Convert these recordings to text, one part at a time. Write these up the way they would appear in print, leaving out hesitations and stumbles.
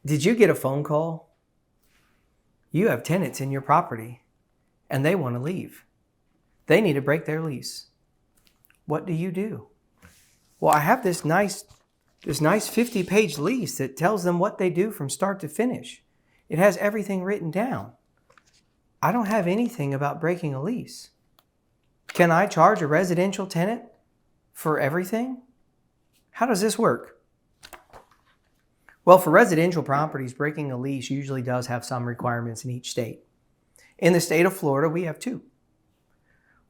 Did you get a phone call? You have tenants in your property and they want to leave. They need to break their lease. What do? Well, I have this nice 50-page lease that tells them what they do from start to finish. It has everything written down. I don't have anything about breaking a lease. Can I charge a residential tenant for everything? How does this work? Well, for residential properties, breaking a lease usually does have some requirements in each state. In the state of Florida, we have two.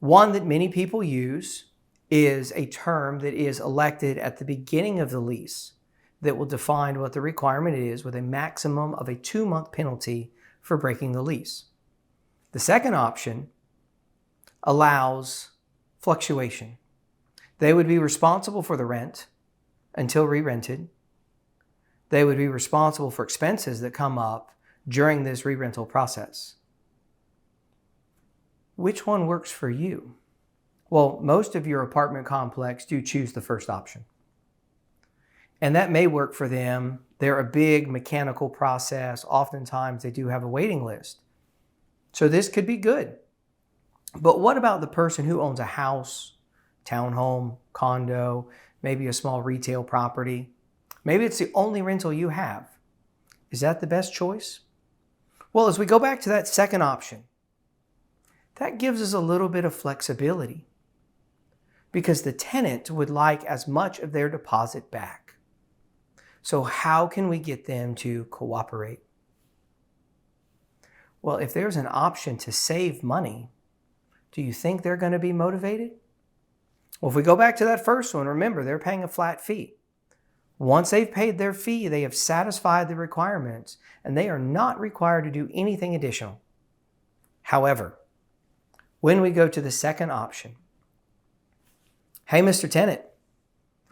One that many people use is a term that is elected at the beginning of the lease that will define what the requirement is with a maximum of a 2-month penalty for breaking the lease. The second option allows fluctuation. They would be responsible for the rent until re-rented. They would be responsible for expenses that come up during this re-rental process. Which one works for you? Well, most of your apartment complex do choose the first option. And that may work for them. They're a big mechanical process. Oftentimes they do have a waiting list. So this could be good. But what about the person who owns a house, townhome, condo, maybe a small retail property? Maybe it's the only rental you have. Is that the best choice? Well, as we go back to that second option, that gives us a little bit of flexibility because the tenant would like as much of their deposit back. So how can we get them to cooperate? Well, if there's an option to save money, do you think they're going to be motivated? Well, if we go back to that first one, remember, they're paying a flat fee. Once they've paid their fee, they have satisfied the requirements, and they are not required to do anything additional. However, when we go to the second option, hey, Mr. Tenant,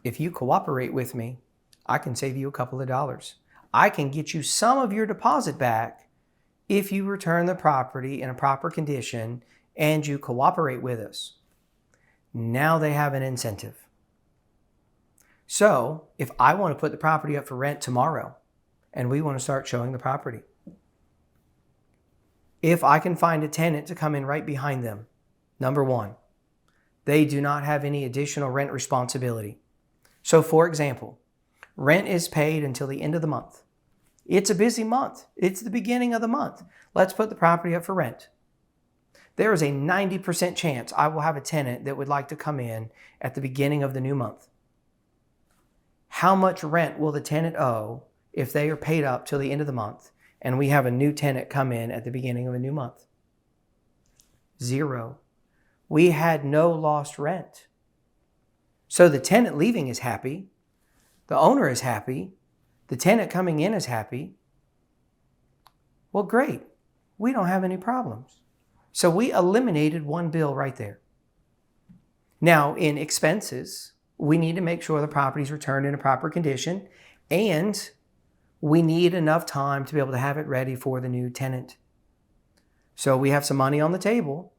if you cooperate with me, I can save you a couple of dollars. I can get you some of your deposit back if you return the property in a proper condition and you cooperate with us. Now they have an incentive. So if I want to put the property up for rent tomorrow and we want to start showing the property, if I can find a tenant to come in right behind them, number one, they do not have any additional rent responsibility. So for example, rent is paid until the end of the month. It's a busy month. It's the beginning of the month. Let's put the property up for rent. There is a 90% chance I will have a tenant that would like to come in at the beginning of the new month. How much rent will the tenant owe if they are paid up till the end of the month and we have a new tenant come in at the beginning of a new month? 0. We had no lost rent. So the tenant leaving is happy. The owner is happy. The tenant coming in is happy. Well, great. We don't have any problems. So we eliminated one bill right there. Now, in expenses, we need to make sure the property is returned in a proper condition, and we need enough time to be able to have it ready for the new tenant. So we have some money on the table.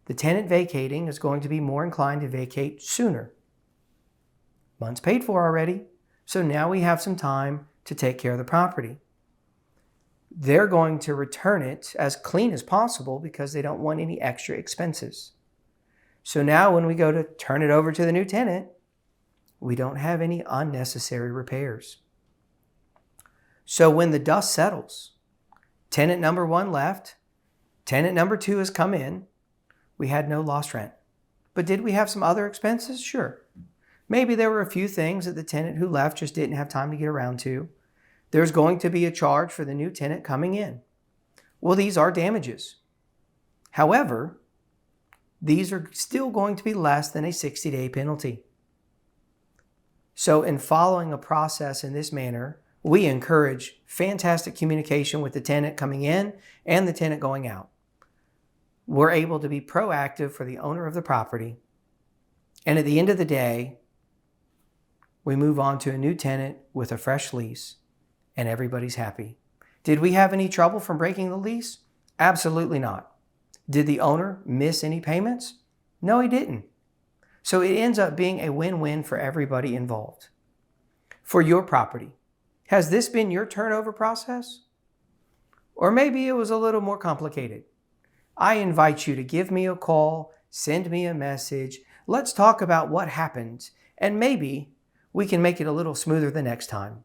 The tenant vacating is going to be more inclined to vacate sooner. Month's paid for already, so now we have some time to take care of the property. They're going to return it as clean as possible because they don't want any extra expenses. So now when we go to turn it over to the new tenant, we don't have any unnecessary repairs. So when the dust settles, tenant number 1 left, tenant number 2 has come in, we had no lost rent. But did we have some other expenses? Sure. Maybe there were a few things that the tenant who left just didn't have time to get around to. There's going to be a charge for the new tenant coming in. Well, these are damages. However, these are still going to be less than a 60-day penalty. So in following a process in this manner, we encourage fantastic communication with the tenant coming in and the tenant going out. We're able to be proactive for the owner of the property. And at the end of the day, we move on to a new tenant with a fresh lease and everybody's happy. Did we have any trouble from breaking the lease? Absolutely not. Did the owner miss any payments? No, he didn't. So it ends up being a win-win for everybody involved. For your property, Has this been your turnover process? Or maybe it was a little more complicated. I invite you to give me a call, send me a message. Let's talk about what happened, and maybe we can make it a little smoother the next time.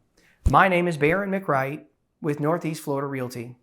My name is Baron McWright with Northeast Florida Realty.